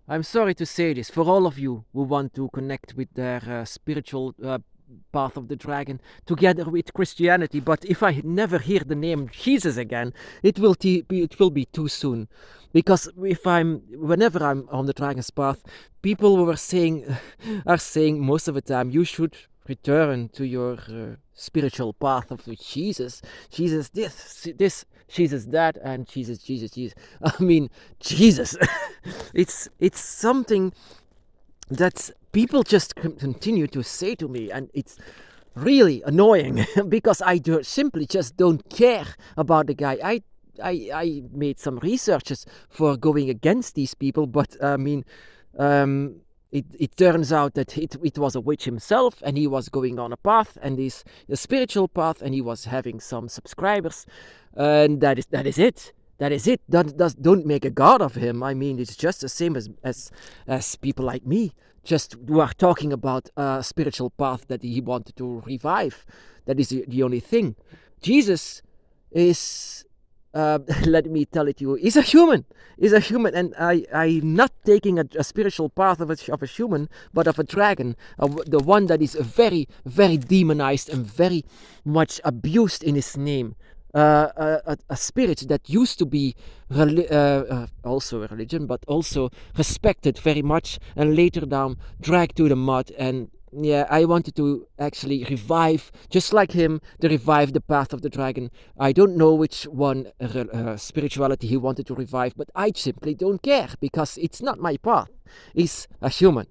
I'm sorry to say this for all of you who want to connect with their spiritual path of the dragon together with Christianity, but if I never hear the name Jesus again, it will be too soon, because whenever I'm on the dragon's path, people were saying are saying most of the time, you should return to your spiritual path of Jesus. Jesus this, Jesus that, and Jesus. I mean, Jesus. it's something that people just continue to say to me, and it's really annoying because simply just don't care about the guy. I made some researches for going against these people, but I mean, it turns out that it was a witch himself, and he was going on a path, and this a spiritual path, and he was having some subscribers, and that is it. That is it. Don't make a god of him. I mean, it's just the same as people like me, just who are talking about a spiritual path that he wanted to revive. That is the only thing. Jesus is, let me tell it to you, is a human. Is a human, and I'm not taking a spiritual path of a human, but of a dragon, the one that is very, very demonized and very much abused in his name. A spirit that used to be also a religion, but also respected very much, and later down dragged to the mud. And yeah, I wanted to actually revive, just like him, to revive the path of the dragon. I don't know which one spirituality he wanted to revive, but I simply don't care, because it's not my path. He's a human,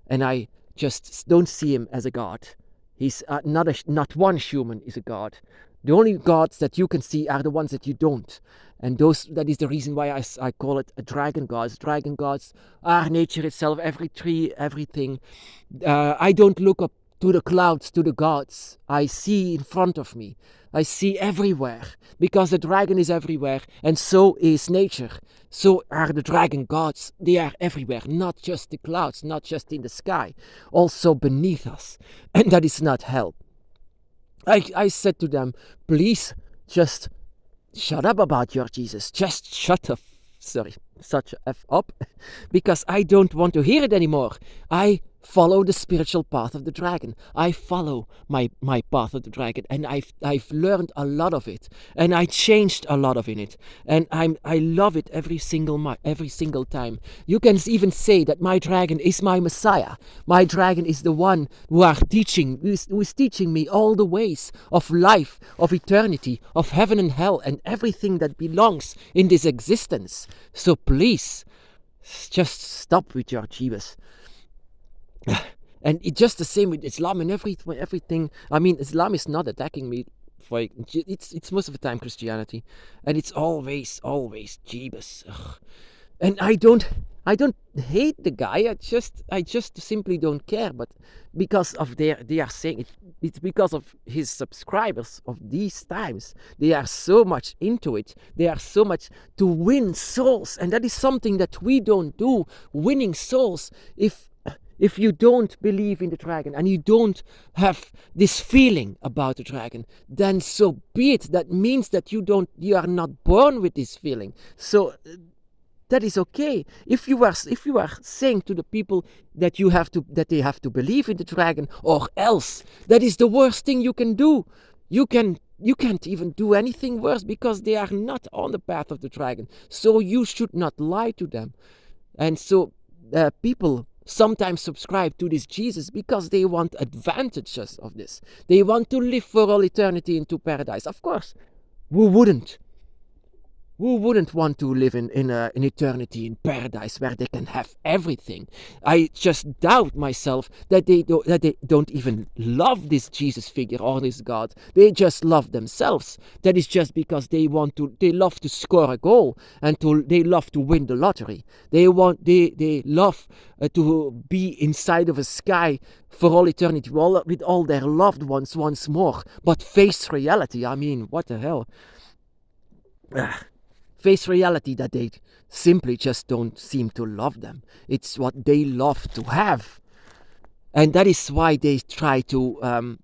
and I just don't see him as a god. He's not one human is a god. The only gods that you can see are the ones that you don't. And that is the reason why I call it a dragon gods. Dragon gods are nature itself, every tree, everything. I don't look up to the clouds, to the gods. I see in front of me. I see everywhere, because the dragon is everywhere, and so is nature. So are the dragon gods. They are everywhere, not just the clouds, not just in the sky, also beneath us. And that is not hell. I said to them, please just shut up about your Jesus. Just shut such a F up, because I don't want to hear it anymore. I follow the spiritual path of the dragon. I follow my path of the dragon, and I've learned a lot of it, and I changed a lot of it, and I love it every single time. You can even say that my dragon is my Messiah. My dragon is the one who is teaching me all the ways of life, of eternity, of heaven and hell, and everything that belongs in this existence. So please, just stop with your Jeebus. And it's just the same with Islam and everything. I mean, Islam is not attacking me. It's most of the time Christianity, and it's always Jeebus. And I don't hate the guy. I just simply don't care. But because of they are saying it's because of his subscribers of these times. They are so much into it. They are so much to win souls, and that is something that we don't do. Winning souls. If you don't believe in the dragon, and you don't have this feeling about the dragon, then so be it. That means that you are not born with this feeling. So that is okay. If you are saying to the people that they have to believe in the dragon, or else, that is the worst thing you can do. You can't even do anything worse, because they are not on the path of the dragon. So you should not lie to them. And so people sometimes subscribe to this Jesus because they want advantages of this. They want to live for all eternity into paradise. Of course, who wouldn't? Who wouldn't want to live in eternity in paradise where they can have everything? I just doubt myself that they don't even love this Jesus figure or this God. They just love themselves. That is just because they love to score a goal, and they love to win the lottery. They love to be inside of a sky for all eternity with all their loved ones once more. But face reality. I mean, what the hell? Face reality that they simply just don't seem to love them. It's what they love to have. And that is why they try to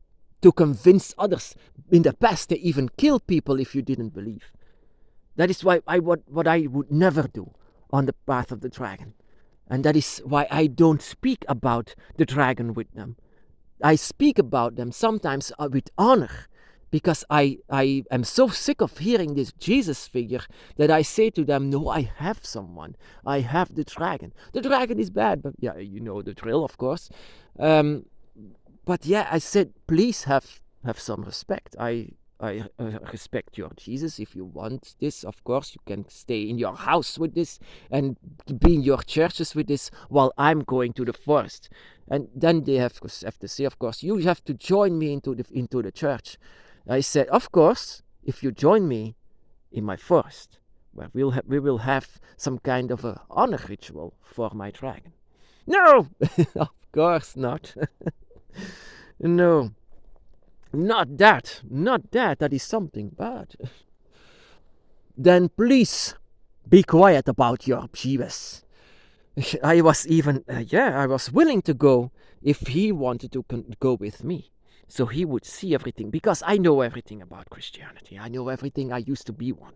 convince others. In the past, they even killed people if you didn't believe. That is why what I would never do on the path of the dragon. And that is why I don't speak about the dragon with them. I speak about them sometimes with honor, because I am so sick of hearing this Jesus figure that I say to them, no, I have someone. I have the dragon. The dragon is bad, but yeah, you know the drill, of course. But yeah, I said, please have some respect. I respect your Jesus. If you want this, of course, you can stay in your house with this and be in your churches with this while I'm going to the forest. And then they have to say, of course, you have to join me into the church. I said, of course, if you join me in my forest, where we will have some kind of a honor ritual for my dragon. No, of course not. No. Not that. That is something bad. Then please be quiet about your Jeeves. I was even, I was willing to go if he wanted to go with me. So he would see everything, because I know everything about Christianity. I know everything. I used to be one.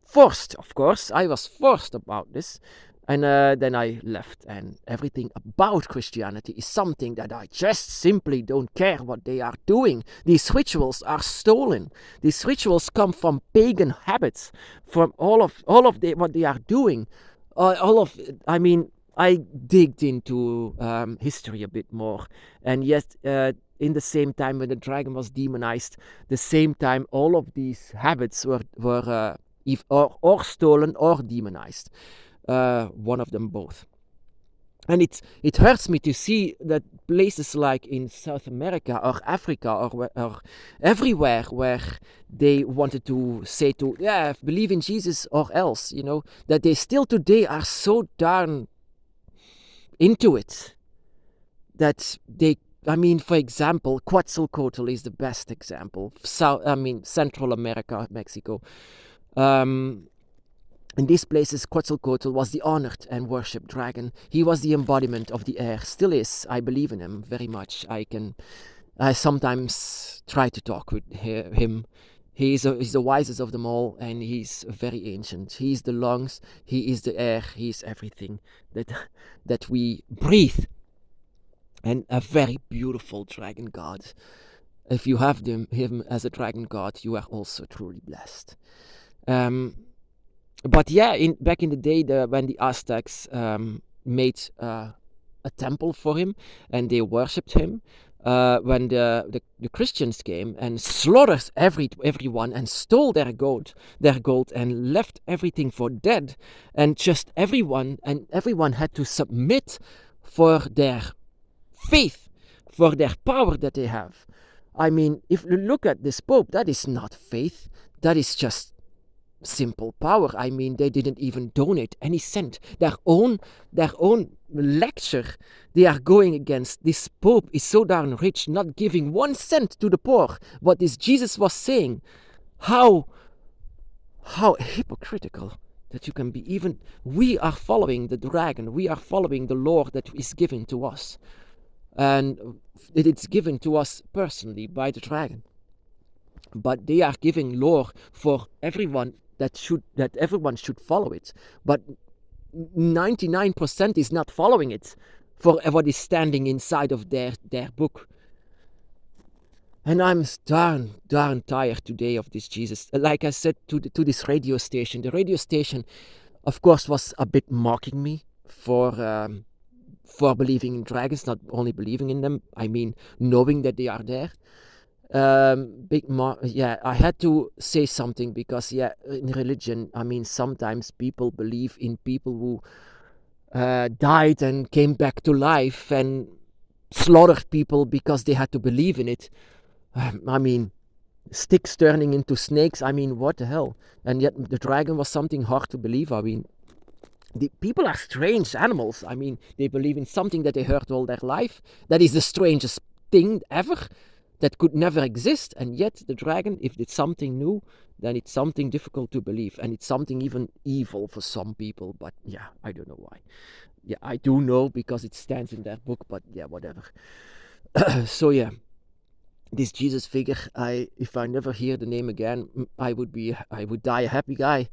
Forced, of course. I was forced about this. And then I left, and everything about Christianity is something that I just simply don't care what they are doing. These rituals are stolen. These rituals come from pagan habits, from all of what they are doing. I digged into history a bit more, and yet in the same time when the dragon was demonized, the same time all of these habits were or stolen or demonized. One of them both. And it hurts me to see that places like in South America or Africa or everywhere where they wanted to say to, believe in Jesus or else, that they still today are so darn into it that they, for example, Quetzalcoatl is the best example. Central America, Mexico. In these places, Quetzalcoatl was the honored and worshipped dragon. He was the embodiment of the air. Still is. I believe in him very much. I sometimes try to talk with him. He's the wisest of them all, and he's very ancient. He's the lungs. He is the air. He's everything that we breathe. And a very beautiful dragon god. If you have him as a dragon god, you are also truly blessed. But yeah, back in the day, when the Aztecs made a temple for him and they worshipped him, when the Christians came and slaughtered everyone and stole their gold and left everything for dead, and just everyone had to submit for their faith, for their power that they have. If you look at this Pope, that is not faith, that is just simple power. They didn't even donate any cent. Their own lecture they are going against. This Pope is so darn rich, not giving 1 cent to the poor. What this Jesus was saying, how hypocritical that you can be. Even we are following the dragon. We are following the law that is given to us, and it's given to us personally by the dragon. But they are giving law for everyone that everyone should follow it. But 99% is not following it for what is standing inside of their book. And I'm darn tired today of this Jesus. Like I said to this radio station, the radio station, of course, was a bit mocking me for believing in dragons, not only believing in them, knowing that they are there. I had to say something, because in religion, sometimes people believe in people who died and came back to life and slaughtered people because they had to believe in it. Sticks turning into snakes, what the hell? And yet the dragon was something hard to believe. The people are strange animals. They believe in something that they heard all their life. That is the strangest thing ever. That could never exist, and yet the dragon, if it's something new, then it's something difficult to believe, and it's something even evil for some people. But I don't know why. I do know, because it stands in their book, but whatever. So this Jesus figure, if I never hear the name again, I would die a happy guy.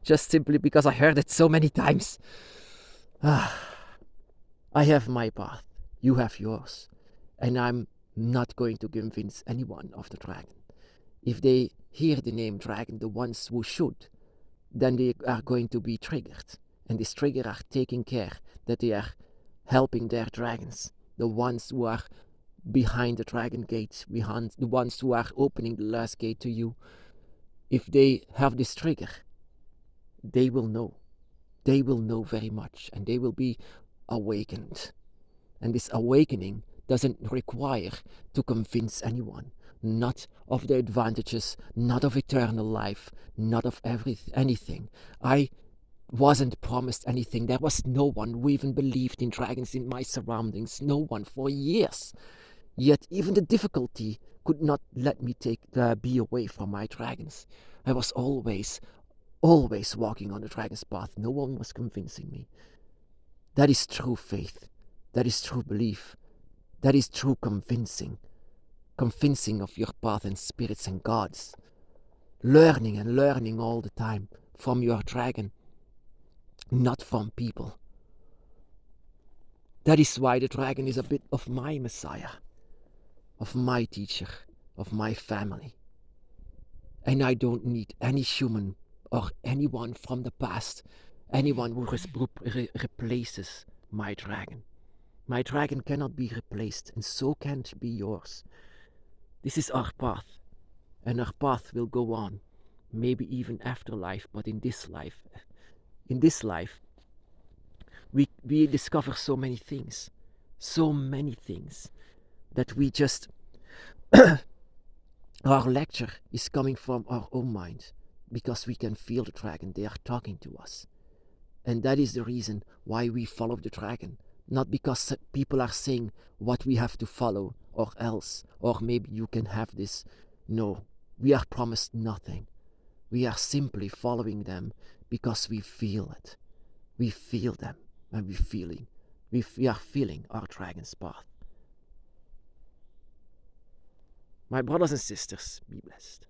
Just simply because I heard it so many times. I have my path, you have yours, and I'm not going to convince anyone of the dragon. If they hear the name dragon, the ones who should, then they are going to be triggered. And this trigger are taking care that they are helping their dragons, the ones who are behind the dragon gates, behind the ones who are opening the last gate to you. If they have this trigger, they will know. They will know very much, and they will be awakened. And this awakening doesn't require to convince anyone, not of the advantages, not of eternal life, not of anything. I wasn't promised anything. There was no one who even believed in dragons in my surroundings, no one for years. Yet even the difficulty could not let me be away from my dragons. I was always walking on the dragon's path. No one was convincing me. That is true faith. That is true belief. That is true convincing. Convincing of your path and spirits and gods. Learning and learning all the time from your dragon, not from people. That is why the dragon is a bit of my messiah, of my teacher, of my family. And I don't need any human or anyone from the past, anyone who replaces my dragon. My dragon cannot be replaced, and so can't be yours. This is our path, and our path will go on, maybe even after life, but in this life, we discover so many things, that we just, our lecture is coming from our own mind, because we can feel the dragon, they are talking to us. And that is the reason why we follow the dragon. Not because people are saying what we have to follow or else, or maybe you can have this. No, we are promised nothing. We are simply following them because we feel it. We feel them, and we are feeling our dragon's path. My brothers and sisters, be blessed.